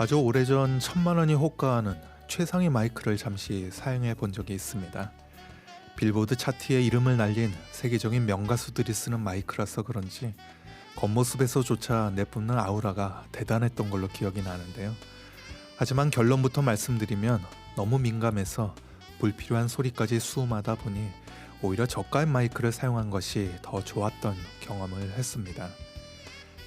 아주 오래전 1,000만 원이 호가하는 최상위 마이크를 잠시 사용해 본 적이 있습니다. 빌보드 차트에 이름을 날린 세계적인 명가수들이 쓰는 마이크라서 그런지 겉모습에서조차 내뿜는 아우라가 대단했던 걸로 기억이 나는데요. 하지만 결론부터 말씀드리면 너무 민감해서 불필요한 소리까지 수음하다 보니 오히려 저가의 마이크를 사용한 것이 더 좋았던 경험을 했습니다.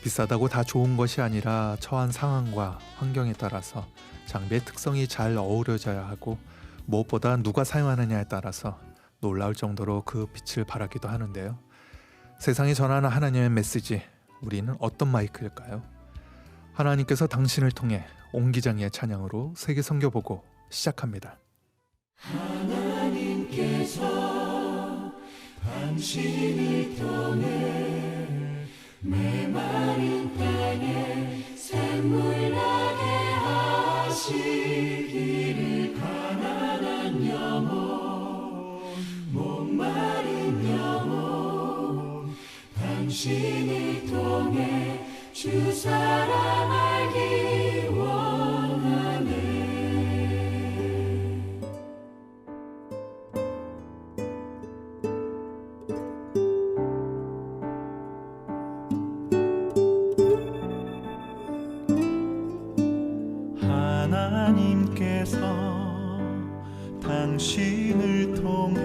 비싸다고 다 좋은 것이 아니라 처한 상황과 환경에 따라서 장비의 특성이 잘 어우러져야 하고 무엇보다 누가 사용하느냐에 따라서 놀라울 정도로 그 빛을 발하기도 하는데요. 세상에 전하는 하나님의 메시지, 우리는 어떤 마이크일까요? 하나님께서 당신을 통해 옹기장의 찬양으로 세계 선교보고 시작합니다. 하나님께서 당신을 통해 메마른 땅에 샘물 나게 하시기를 가난한 영혼 목마른 영혼 당신을 통해 주 사랑 알기 원하네. 하나님께서 당신을 통해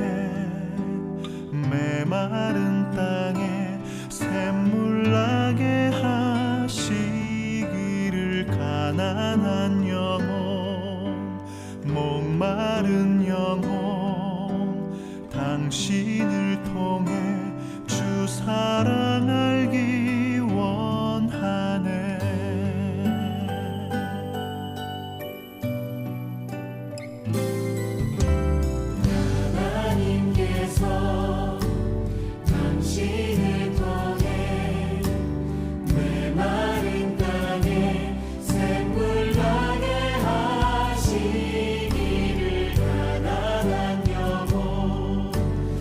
메마른 땅에 샘물 나게 하시기를 가난한 영혼 목마른 영혼 당신을 통해 주 사랑 알기 원하네. 당신을 통해 메마른 땅에 샘물 나게 하시기를 가난한 영혼 목마른 영혼 당신을 통해 주 사랑 알기 원하네. 당신을 통해 메마른 땅에 샘물 나게 하시기를 가난한 영혼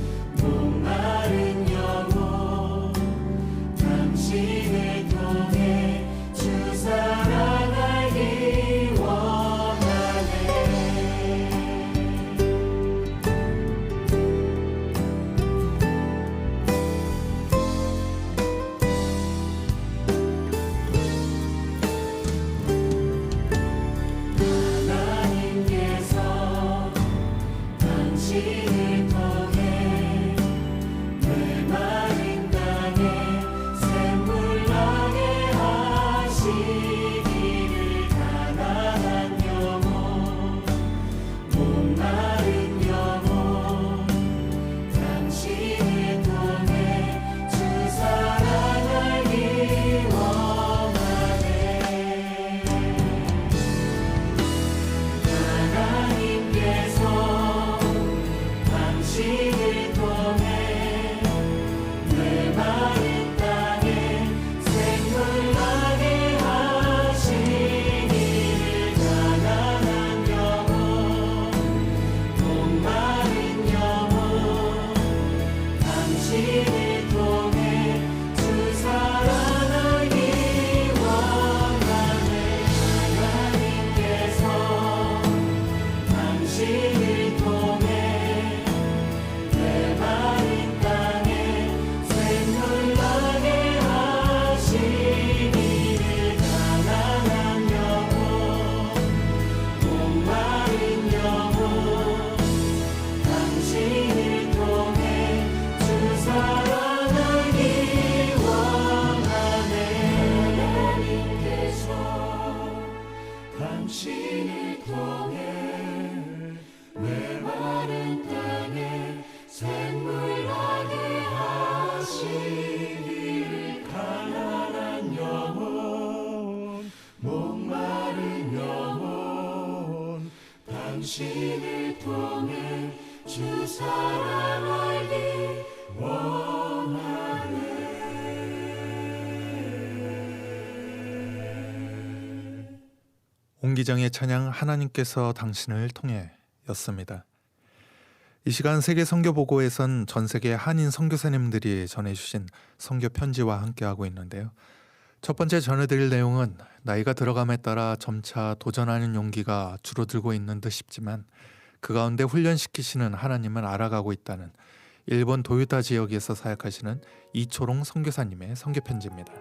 목마른 영혼 당신을 통해 주 사랑 알기 원하네. 하나님께서 당신을 통해 메마른 땅에 샘물 나게 하시기를 가난한 영혼 목마른 영혼 당신을 통해 주 사랑하기 원하네. 하나님께서 당신을 통해 메마른 땅에 샘물 나게 하시기를 가난한 영혼 목마른 영혼 당신을 통해 주 사랑하기 원하네. 하나님께서 당신을 통해 메마른 땅에 샘물 나게 하시기를 가난한 영혼 목마른 영혼 당신을 통해 주 사랑 알기 원하네. 옹기장의 찬양 하나님께서 당신을 통해 였습니다. 이 시간 세계 선교보고에선 전 세계 한인 선교사님들이 전해주신 선교 편지와 함께하고 있는데요. 첫 번째 전해드릴 내용은 나이가 들어감에 따라 점차 도전하는 용기가 줄어들고 있는 듯 싶지만 그 가운데 훈련시키시는 하나님을 알아가고 있다는 일본 도요타 지역에서 사역하시는 이초롱 선교사님의 선교편지입니다.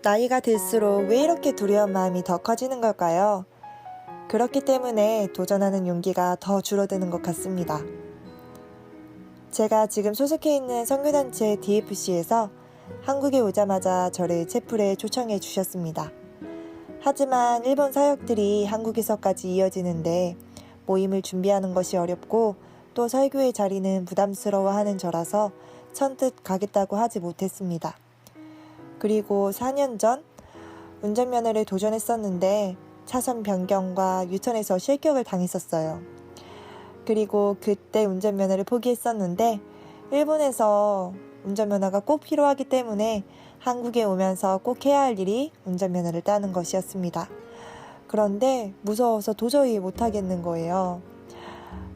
나이가 들수록 왜 이렇게 두려운 마음이 더 커지는 걸까요? 그렇기 때문에 도전하는 용기가 더 줄어드는 것 같습니다. 제가 지금 소속해 있는 선교단체 DFC에서 한국에 오자마자 저를 채플에 초청해 주셨습니다. 하지만 일본 사역들이 한국에서까지 이어지는데 모임을 준비하는 것이 어렵고 또 설교의 자리는 부담스러워하는 저라서 선뜻 가겠다고 하지 못했습니다. 그리고 4년 전 운전면허를 도전했었는데 차선 변경과 유턴에서 실격을 당했었어요. 그리고 그때 운전면허를 포기했었는데 일본에서 운전면허가 꼭 필요하기 때문에 한국에 오면서 꼭 해야 할 일이 운전면허를 따는 것이었습니다. 그런데 무서워서 도저히 못하겠는 거예요.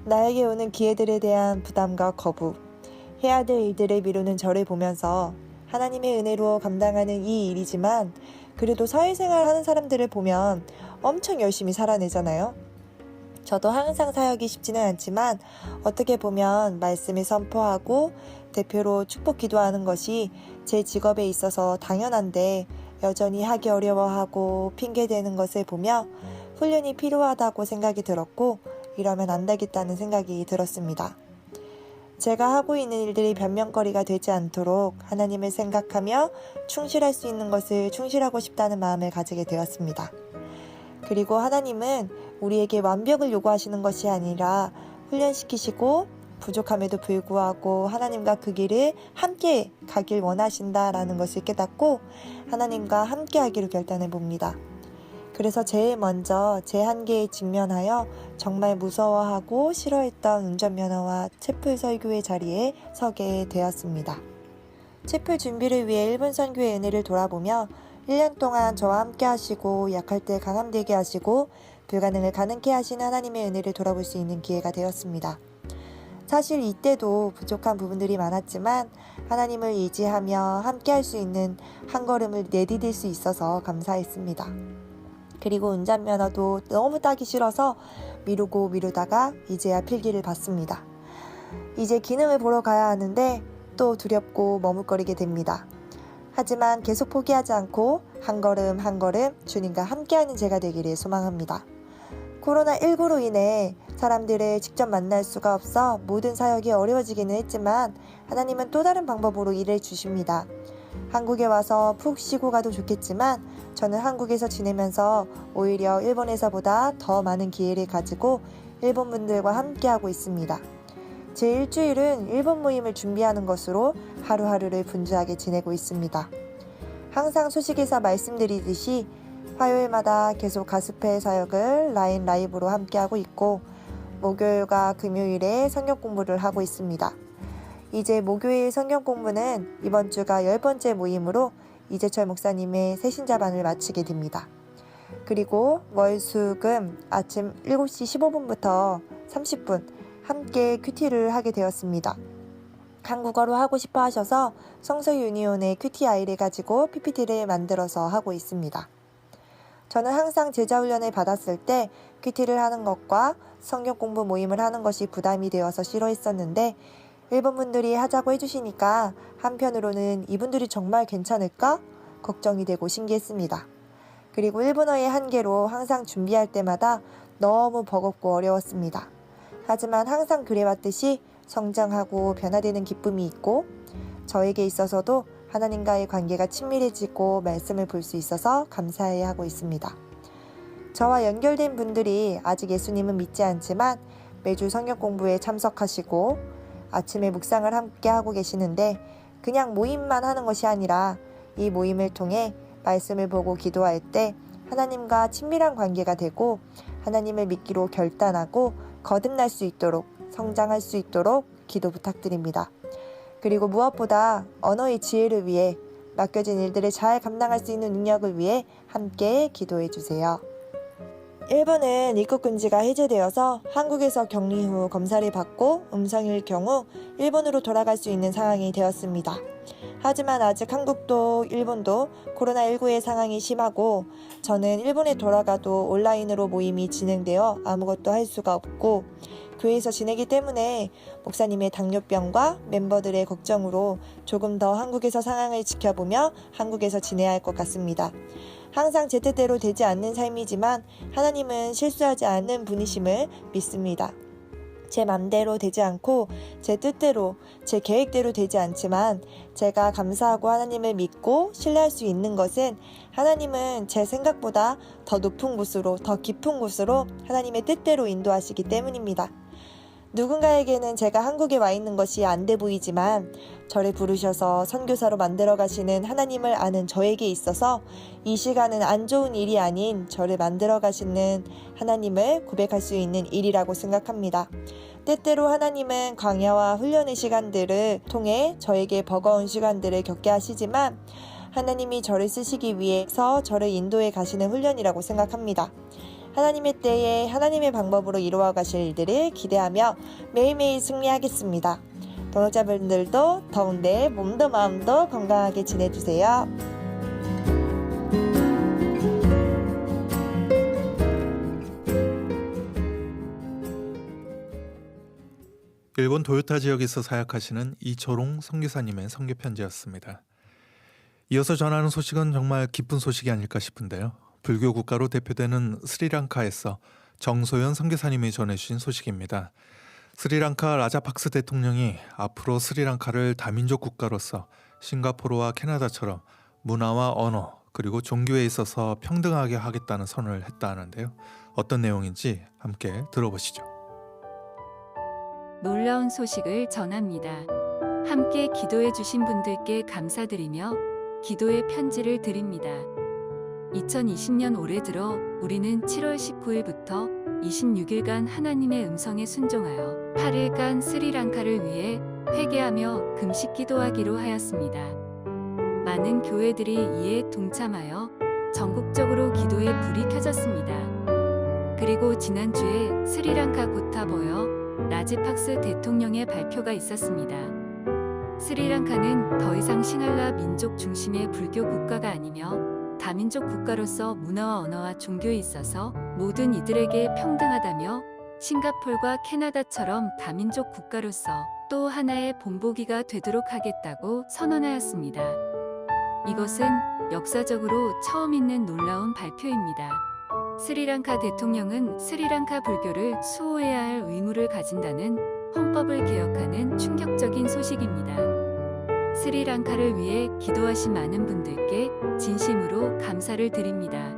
나에게 오는 기회들에 대한 부담과 거부, 해야 될 일들을 미루는 저를 보면서 하나님의 은혜로 감당하는 이 일이지만 그래도 사회생활 하는 사람들을 보면 엄청 열심히 살아내잖아요. 저도 항상 사역이 쉽지는 않지만 어떻게 보면 말씀을 선포하고 대표로 축복 기도하는 것이 제 직업에 있어서 당연한데 여전히 하기 어려워하고 핑계대는 것을 보며 훈련이 필요하다고 생각이 들었고 이러면 안 되겠다는 생각이 들었습니다. 제가 하고 있는 일들이 변명거리가 되지 않도록 하나님을 생각하며 충실할 수 있는 것을 충실하고 싶다는 마음을 가지게 되었습니다. 그리고 하나님은 우리에게 완벽을 요구하시는 것이 아니라 훈련시키시고 부족함에도 불구하고 하나님과 그 길을 함께 가길 원하신다라는 것을 깨닫고 하나님과 함께 하기로 결단해 봅니다. 그래서 제일 먼저 제 한계에 직면하여 정말 무서워하고 싫어했던 운전면허와 채플 설교의 자리에 서게 되었습니다. 채플 준비를 위해 일본 선교의 은혜를 돌아보며 1년 동안 저와 함께 하시고 약할 때 강함되게 하시고 불가능을 가능케 하시는 하나님의 은혜를 돌아볼 수 있는 기회가 되었습니다. 사실 이때도 부족한 부분들이 많았지만 하나님을 의지하며 함께 할 수 있는 한 걸음을 내디딜 수 있어서 감사했습니다. 그리고 운전면허도 너무 따기 싫어서 미루고 미루다가 이제야 필기를 받습니다. 이제 기능을 보러 가야 하는데 또 두렵고 머뭇거리게 됩니다. 하지만 계속 포기하지 않고 한 걸음 한 걸음 주님과 함께하는 제가 되기를 소망합니다. 코로나19로 인해 사람들을 직접 만날 수가 없어 모든 사역이 어려워지기는 했지만 하나님은 또 다른 방법으로 일을 주십니다. 한국에 와서 푹 쉬고 가도 좋겠지만 저는 한국에서 지내면서 오히려 일본에서보다 더 많은 기회를 가지고 일본 분들과 함께하고 있습니다. 제 일주일은 일본 모임을 준비하는 것으로 하루하루를 분주하게 지내고 있습니다. 항상 소식에서 말씀드리듯이 화요일마다 계속 가스펠 사역을 라인 라이브로 함께하고 있고 목요일과 금요일에 성경 공부를 하고 있습니다. 이제 목요일 성경 공부는 이번 주가 10번째 모임으로 이재철 목사님의 새신자반을 마치게 됩니다. 그리고 월, 수, 금 아침 7시 15분부터 30분 함께 큐티를 하게 되었습니다. 한국어로 하고 싶어 하셔서 성서 유니온의 큐티 아이를 가지고 PPT를 만들어서 하고 있습니다. 저는 항상 제자훈련을 받았을 때 큐티를 하는 것과 성경 공부 모임을 하는 것이 부담이 되어서 싫어했었는데 일본 분들이 하자고 해주시니까 한편으로는 이분들이 정말 괜찮을까? 걱정이 되고 신기했습니다. 그리고 일본어의 한계로 항상 준비할 때마다 너무 버겁고 어려웠습니다. 하지만 항상 그래왔듯이 성장하고 변화되는 기쁨이 있고 저에게 있어서도 하나님과의 관계가 친밀해지고 말씀을 볼 수 있어서 감사해하고 있습니다. 저와 연결된 분들이 아직 예수님은 믿지 않지만 매주 성경 공부에 참석하시고 아침에 묵상을 함께 하고 계시는데 그냥 모임만 하는 것이 아니라 이 모임을 통해 말씀을 보고 기도할 때 하나님과 친밀한 관계가 되고 하나님을 믿기로 결단하고 거듭날 수 있도록 성장할 수 있도록 기도 부탁드립니다. 그리고 무엇보다 언어의 지혜를 위해 맡겨진 일들을 잘 감당할 수 있는 능력을 위해 함께 기도해 주세요. 일본은 입국 금지가 해제되어서 한국에서 격리 후 검사를 받고 음성일 경우 일본으로 돌아갈 수 있는 상황이 되었습니다. 하지만 아직 한국도 일본도 코로나19의 상황이 심하고 저는 일본에 돌아가도 온라인으로 모임이 진행되어 아무것도 할 수가 없고 교회에서 지내기 때문에 목사님의 당뇨병과 멤버들의 걱정으로 조금 더 한국에서 상황을 지켜보며 한국에서 지내야 할 것 같습니다. 항상 제 뜻대로 되지 않는 삶이지만 하나님은 실수하지 않는 분이심을 믿습니다. 제 맘대로 되지 않고 제 뜻대로 제 계획대로 되지 않지만 제가 감사하고 하나님을 믿고 신뢰할 수 있는 것은 하나님은 제 생각보다 더 높은 곳으로 더 깊은 곳으로 하나님의 뜻대로 인도하시기 때문입니다. 누군가에게는 제가 한국에 와 있는 것이 안 돼 보이지만 저를 부르셔서 선교사로 만들어 가시는 하나님을 아는 저에게 있어서 이 시간은 안 좋은 일이 아닌 저를 만들어 가시는 하나님을 고백할 수 있는 일이라고 생각합니다. 때때로 하나님은 광야와 훈련의 시간들을 통해 저에게 버거운 시간들을 겪게 하시지만 하나님이 저를 쓰시기 위해서 저를 인도해 가시는 훈련이라고 생각합니다. 하나님의 때에 하나님의 방법으로 이루어 가실 일들을 기대하며 매일매일 승리하겠습니다. 동역자분들도 더운데 몸도 마음도 건강하게 지내주세요. 일본 도요타 지역에서 사역하시는 이초롱 선교사님의 선교 편지였습니다. 이어서 전하는 소식은 정말 기쁜 소식이 아닐까 싶은데요. 불교 국가로 대표되는 스리랑카에서 정소연 선교사님이 전해주신 소식입니다. 스리랑카 라자팍스 대통령이 앞으로 스리랑카를 다민족 국가로서 싱가포르와 캐나다처럼 문화와 언어 그리고 종교에 있어서 평등하게 하겠다는 선언을 했다 하는데요. 어떤 내용인지 함께 들어보시죠. 놀라운 소식을 전합니다. 함께 기도해 주신 분들께 감사드리며 기도의 편지를 드립니다. 2020년 올해 들어 우리는 7월 19일부터 26일간 하나님의 음성에 순종하여 8일간 스리랑카를 위해 회개하며 금식 기도하기로 하였습니다. 많은 교회들이 이에 동참하여 전국적으로 기도의 불이 켜졌습니다. 그리고 지난주에 스리랑카 고타버여 라제팍스 대통령의 발표가 있었습니다. 스리랑카는 더 이상 싱할라 민족 중심의 불교 국가가 아니며 다민족 국가로서 문화와 언어와 종교에 있어서 모든 이들에게 평등하다며 싱가폴과 캐나다처럼 다민족 국가로서 또 하나의 본보기가 되도록 하겠다고 선언하였습니다. 이것은 역사적으로 처음 있는 놀라운 발표입니다. 스리랑카 대통령은 스리랑카 불교를 수호해야 할 의무를 가진다는 헌법을 개혁하는 충격적인 소식입니다. 스리랑카를 위해 기도하신 많은 분들께 진심으로 감사를 드립니다.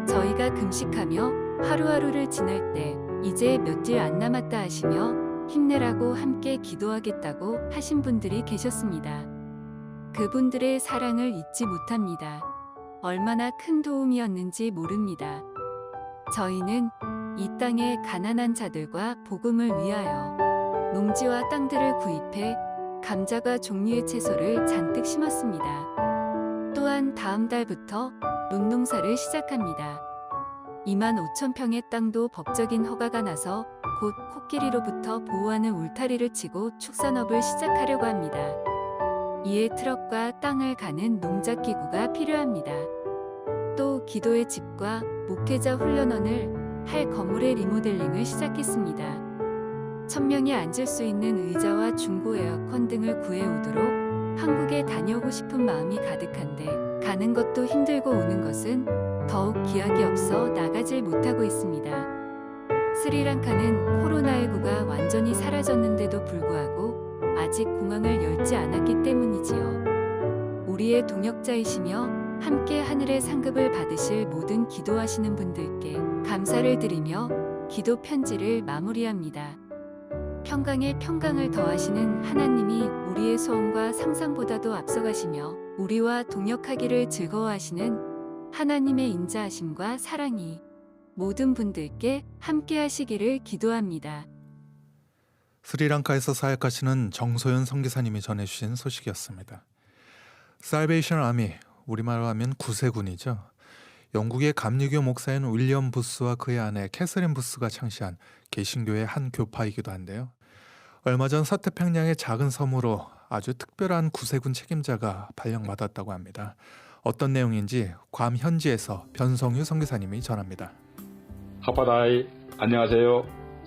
저희가 금식하며 하루하루를 지날 때 이제 며칠 안 남았다 하시며 힘내라고 함께 기도하겠다고 하신 분들이 계셨습니다. 그분들의 사랑을 잊지 못합니다. 얼마나 큰 도움이었는지 모릅니다. 저희는 이 땅의 가난한 자들과 복음을 위하여 농지와 땅들을 구입해 감자과 종류의 채소를 잔뜩 심었습니다. 또한 다음 달부터 논농사를 시작합니다. 25,000평의 땅도 법적인 허가가 나서 곧 코끼리로부터 보호하는 울타리를 치고 축산업을 시작하려고 합니다. 이에 트럭과 땅을 가는 농작기구가 필요합니다. 또 기도의 집과 목회자 훈련원을 할 건물의 리모델링을 시작했습니다. 1,000명이 앉을 수 있는 의자와 중고 에어컨 등을 구해오도록 한국에 다녀오고 싶은 마음이 가득한데 가는 것도 힘들고 오는 것은 더욱 기약이 없어 나가질 못하고 있습니다. 스리랑카는 코로나19가 완전히 사라졌는데도 불구하고 아직 공항을 열지 않았기 때문이지요. 우리의 동역자이시며 함께 하늘의 상급을 받으실 모든 기도하시는 분들께 감사를 드리며 기도 편지를 마무리합니다. 평강에 평강을 더하시는 하나님이 우리의 소원과 상상보다도 앞서가시며 우리와 동역하기를 즐거워하시는 하나님의 인자하심과 사랑이 모든 분들께 함께 하시기를 기도합니다. 스리랑카에서 사역하시는 정소연 선교사님이 전해주신 소식이었습니다. 살베이션 아미, 우리말로 하면 구세군이죠. 영국의 감리교 목사인 윌리엄 부스와 그의 아내 캐서린 부스가 창시한 개신교의 한 교파이기도 한데요. 얼마 전 서태평양의 작은 섬으로 아주 특별한 구세군 책임자가 발령받았다고 합니다. 어떤 내용인지 괌 현지에서 변성유 선교사님이 전합니다. 하파다이 안녕하세요.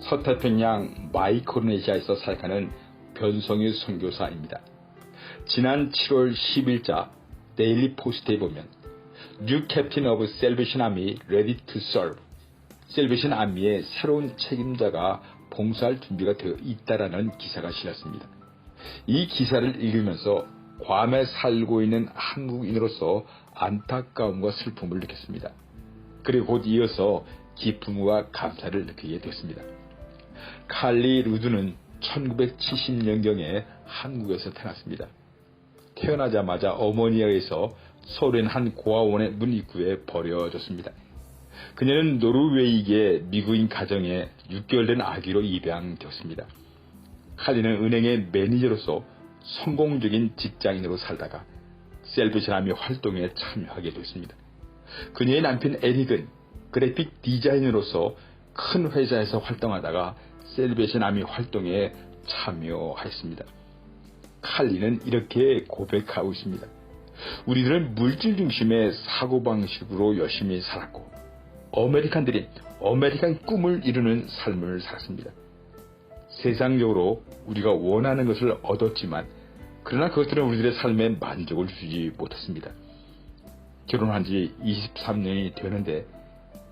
서태평양 마이크로네시아에서 사역하는 변성유 선교사입니다. 지난 7월 10일자 데일리 포스트에 보면 New Captain of Salvation Army Ready to Serve, 셀베이션 아미의 새로운 책임자가 봉사할 준비가 되어 있다라는 기사가 실렸습니다. 이 기사를 읽으면서 괌에 살고 있는 한국인으로서 안타까움과 슬픔을 느꼈습니다. 그리고 곧 이어서 기쁨과 감사를 느끼게 됐습니다. 칼리 루드는 1970년경에 한국에서 태어났습니다. 태어나자마자 어머니에 의해서 소련 한 고아원의 문 입구에 버려졌습니다. 그녀는 노르웨이계 미국인 가정에 6개월 된 아기로 입양되었습니다. 칼리는 은행의 매니저로서 성공적인 직장인으로 살다가 셀베이션 아미 활동에 참여하게 됐습니다. 그녀의 남편 에릭은 그래픽 디자이너로서 큰 회사에서 활동하다가 셀베이션 아미 활동에 참여하였습니다. 칼리는 이렇게 고백하고 있습니다. 우리들은 물질 중심의 사고방식으로 열심히 살았고 아메리칸들이 아메리칸 꿈을 이루는 삶을 살았습니다. 세상적으로 우리가 원하는 것을 얻었지만 그러나 그것들은 우리들의 삶에 만족을 주지 못했습니다. 결혼한 지 23년이 되는데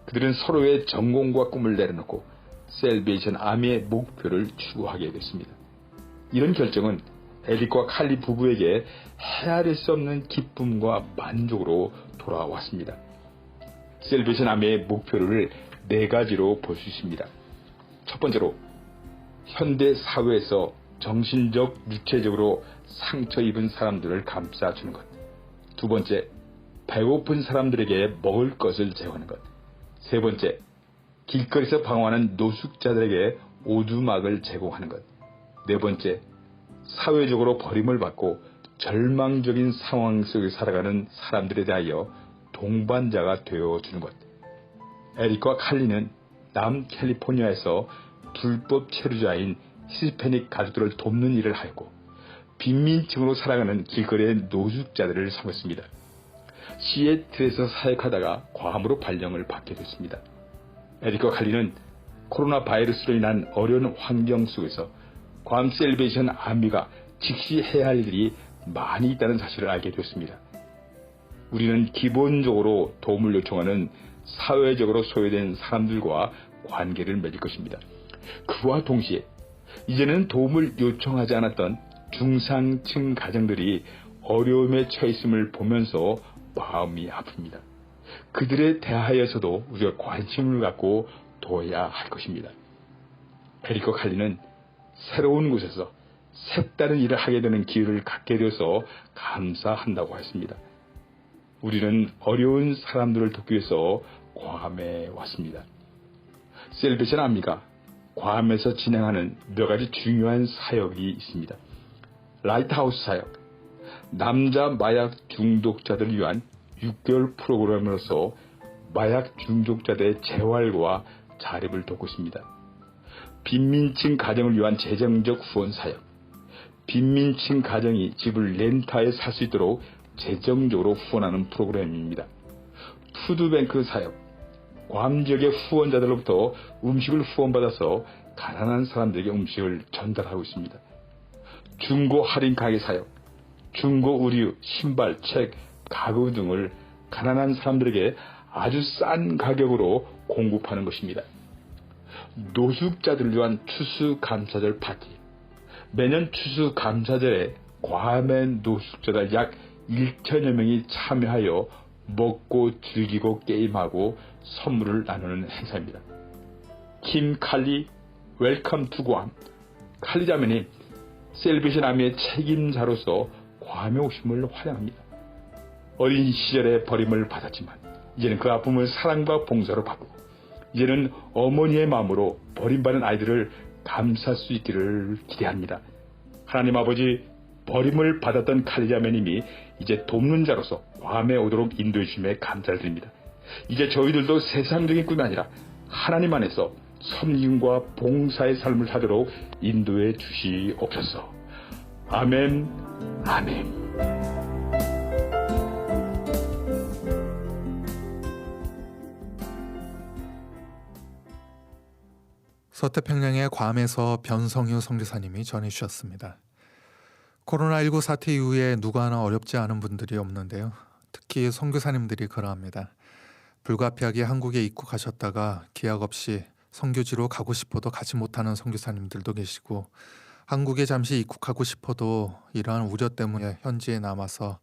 그들은 서로의 전공과 꿈을 내려놓고 셀베이션 아미의 목표를 추구하게 됐습니다. 이런 결정은 에릭과 칼리 부부에게 헤아릴 수 없는 기쁨과 만족으로 돌아왔습니다. 셀베이션 아미의 목표를 4가지로 볼 수 있습니다. 첫 번째로 현대 사회에서 정신적, 육체적으로 상처 입은 사람들을 감싸주는 것. 두 번째, 배고픈 사람들에게 먹을 것을 제공하는 것. 세 번째, 길거리에서 방황하는 노숙자들에게 오두막을 제공하는 것. 네 번째, 사회적으로 버림을 받고 절망적인 상황 속에 살아가는 사람들에 대하여 동반자가 되어주는 것. 에릭과 칼리는 남캘리포니아에서 불법 체류자인 히스패닉 가족들을 돕는 일을 하였고 빈민층으로 살아가는 길거리의 노숙자들을 섬겼습니다. 시애틀에서 사역하다가 괌으로 발령을 받게 됐습니다. 에릭과 칼리는 코로나 바이러스로 인한 어려운 환경 속에서 괌 셀베이션 아미가 즉시 해야 할 일이 많이 있다는 사실을 알게 되었습니다. 우리는 기본적으로 도움을 요청하는 사회적으로 소외된 사람들과 관계를 맺을 것입니다. 그와 동시에 이제는 도움을 요청하지 않았던 중상층 가정들이 어려움에 처했음을 보면서 마음이 아픕니다. 그들에 대하여서도 우리가 관심을 갖고 둬야 할 것입니다. 에릭과 칼리는 새로운 곳에서 색다른 일을 하게 되는 기회를 갖게 되어서 감사한다고 했습니다. 우리는 어려운 사람들을 돕기 위해서 괌에 왔습니다. 셀베이션 아미가 괌에서 진행하는 몇 가지 중요한 사역이 있습니다. 라이트하우스 사역, 남자 마약 중독자들을 위한 6개월 프로그램으로서 마약 중독자들의 재활과 자립을 돕고 있습니다. 빈민층 가정을 위한 재정적 후원 사역, 빈민층 가정이 집을 렌터에 살 수 있도록 재정적으로 후원하는 프로그램입니다. 푸드뱅크 사역, 괌 지역의 후원자들로부터 음식을 후원받아서 가난한 사람들에게 음식을 전달하고 있습니다. 중고 할인 가게 사역, 중고 의류, 신발, 책, 가구 등을 가난한 사람들에게 아주 싼 가격으로 공급하는 것입니다. 노숙자들을 위한 추수감사절 파티, 매년 추수감사절에 괌의 노숙자들 약 1천여 명이 참여하여 먹고 즐기고 게임하고 선물을 나누는 행사입니다. 킴 칼리 웰컴 투 괌, 칼리 자매님 셀베이션 아미의 책임자로서 괌에 오심을 환영합니다. 어린 시절에 버림을 받았지만 이제는 그 아픔을 사랑과 봉사로 바꾸고 이제는 어머니의 마음으로 버림받은 아이들을 감쌀 수 있기를 기대합니다. 하나님 아버지, 버림을 받았던 칼리 자매님이 이제 돕는 자로서 괌에 오도록 인도해 주심에 감사를 드립니다. 이제 저희들도 세상적인 꿈이 아니라 하나님 안에서 섬김과 봉사의 삶을 사도록 인도해 주시옵소서. 아멘, 아멘. 서태평양의 괌에서 변성유 선교사님이 전해주셨습니다. 코로나19 사태 이후에 누구 하나 어렵지 않은 분들이 없는데요. 특히 선교사님들이 그러합니다. 불가피하게 한국에 입국하셨다가 기약 없이 선교지로 가고 싶어도 가지 못하는 선교사님들도 계시고, 한국에 잠시 입국하고 싶어도 이러한 우려 때문에 현지에 남아서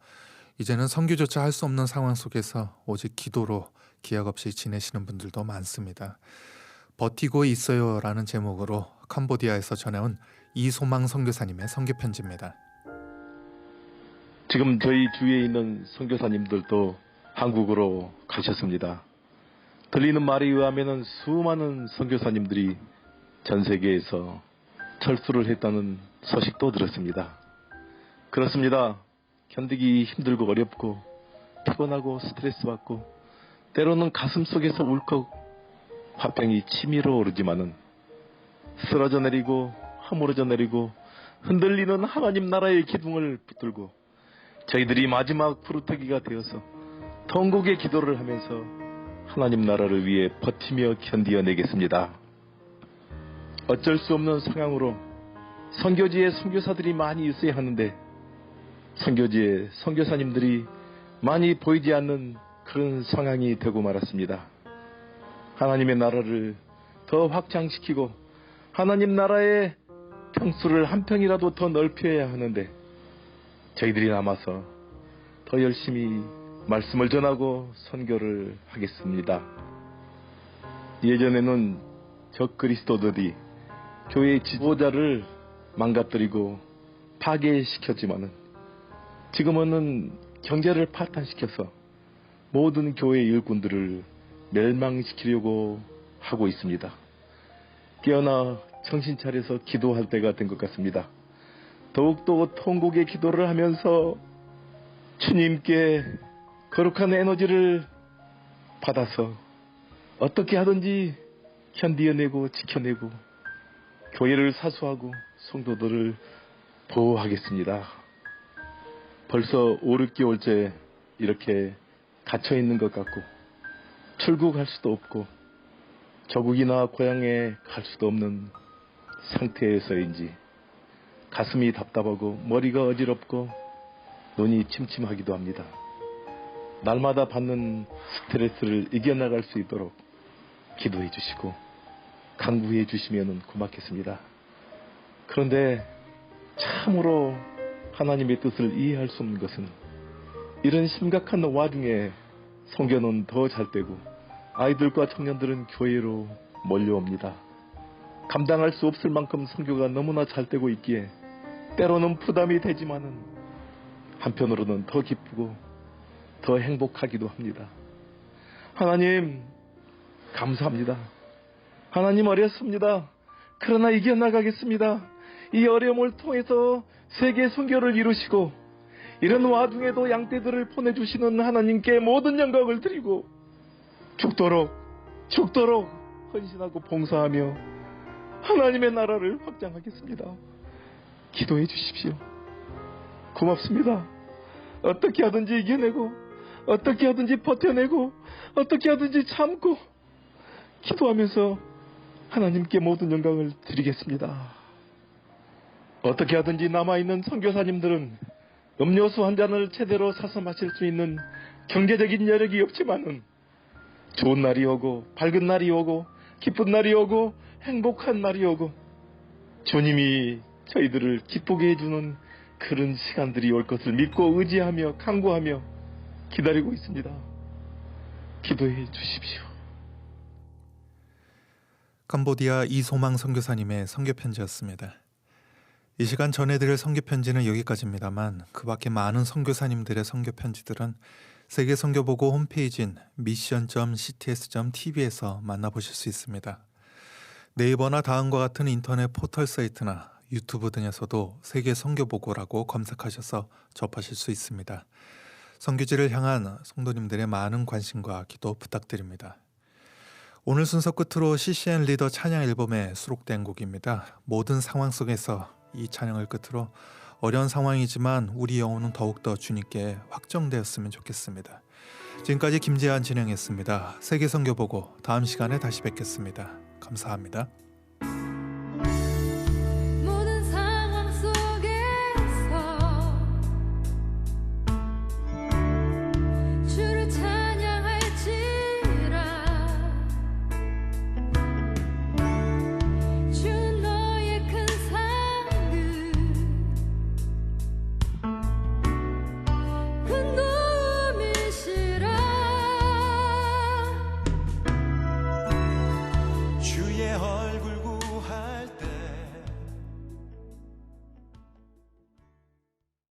이제는 선교조차 할 수 없는 상황 속에서 오직 기도로 기약 없이 지내시는 분들도 많습니다. 버티고 있어요라는 제목으로 캄보디아에서 전해온 이소망 선교사님의 선교 편지입니다. 지금 저희 주위에 있는 선교사님들도 한국으로 가셨습니다. 들리는 말에 의하면 수많은 선교사님들이 전 세계에서 철수를 했다는 소식도 들었습니다. 그렇습니다. 견디기 힘들고 어렵고 피곤하고 스트레스 받고 때로는 가슴 속에서 울컥 화병이 치밀어 오르지만은 쓰러져 내리고 허물어져 내리고 흔들리는 하나님 나라의 기둥을 붙들고 저희들이 마지막 부르터기가 되어서 통곡의 기도를 하면서 하나님 나라를 위해 버티며 견디어내겠습니다. 어쩔 수 없는 상황으로 선교지에 선교사들이 많이 있어야 하는데 선교지에 선교사님들이 많이 보이지 않는 그런 상황이 되고 말았습니다. 하나님의 나라를 더 확장시키고 하나님 나라의 평수를 한 평이라도 더 넓혀야 하는데 저희들이 남아서 더 열심히 말씀을 전하고 선교를 하겠습니다. 예전에는 적그리스도들이 교회의 지도자를 망가뜨리고 파괴시켰지만은 지금은 경제를 파탄시켜서 모든 교회 일꾼들을 멸망시키려고 하고 있습니다. 깨어나 정신 차려서 기도할 때가 된 것 같습니다. 더욱더 통곡의 기도를 하면서 주님께 거룩한 에너지를 받아서 어떻게 하든지 견디어내고 지켜내고 교회를 사수하고 성도들을 보호하겠습니다. 벌써 5, 6개월째 이렇게 갇혀있는 것 같고 출국할 수도 없고 조국이나 고향에 갈 수도 없는 상태에서인지 가슴이 답답하고 머리가 어지럽고 눈이 침침하기도 합니다. 날마다 받는 스트레스를 이겨나갈 수 있도록 기도해 주시고 강구해 주시면 고맙겠습니다. 그런데 참으로 하나님의 뜻을 이해할 수 없는 것은 이런 심각한 와중에 선교는 더 잘 되고 아이들과 청년들은 교회로 몰려옵니다. 감당할 수 없을 만큼 선교가 너무나 잘 되고 있기에 때로는 부담이 되지만은 한편으로는 더 기쁘고 더 행복하기도 합니다. 하나님 감사합니다. 하나님 어렵습니다. 그러나 이겨나가겠습니다. 이 어려움을 통해서 세계 선교를 이루시고 이런 와중에도 양떼들을 보내주시는 하나님께 모든 영광을 드리고 죽도록 헌신하고 봉사하며 하나님의 나라를 확장하겠습니다. 기도해 주십시오. 고맙습니다. 어떻게 하든지 이겨내고 어떻게 하든지 버텨내고 어떻게 하든지 참고 기도하면서 하나님께 모든 영광을 드리겠습니다. 어떻게 하든지 남아있는 선교사님들은 음료수 한 잔을 제대로 사서 마실 수 있는 경제적인 여력이 없지만은 좋은 날이 오고 밝은 날이 오고 기쁜 날이 오고 행복한 날이 오고 주님이 저희들을 기쁘게 해주는 그런 시간들이 올 것을 믿고 의지하며 간구하며 기다리고 있습니다. 기도해 주십시오. 캄보디아 이소망 선교사님의 선교 편지였습니다. 이 시간 전해드릴 선교 편지는 여기까지입니다만 그 밖에 많은 선교사님들의 선교 편지들은 세계선교보고 홈페이지인 mission.cts.tv에서 만나보실 수 있습니다. 네이버나 다음과 같은 인터넷 포털 사이트나 유튜브 등에서도 세계선교보고라고 검색하셔서 접하실 수 있습니다. 선교지를 향한 성도님들의 많은 관심과 기도 부탁드립니다. 오늘 순서 끝으로 CCN 리더 찬양 앨범에 수록된 곡입니다. 모든 상황 속에서 이 찬양을 끝으로 어려운 상황이지만 우리 영혼은 더욱더 주님께 확정되었으면 좋겠습니다. 지금까지 김재한 진행했습니다. 세계선교보고 다음 시간에 다시 뵙겠습니다. 감사합니다.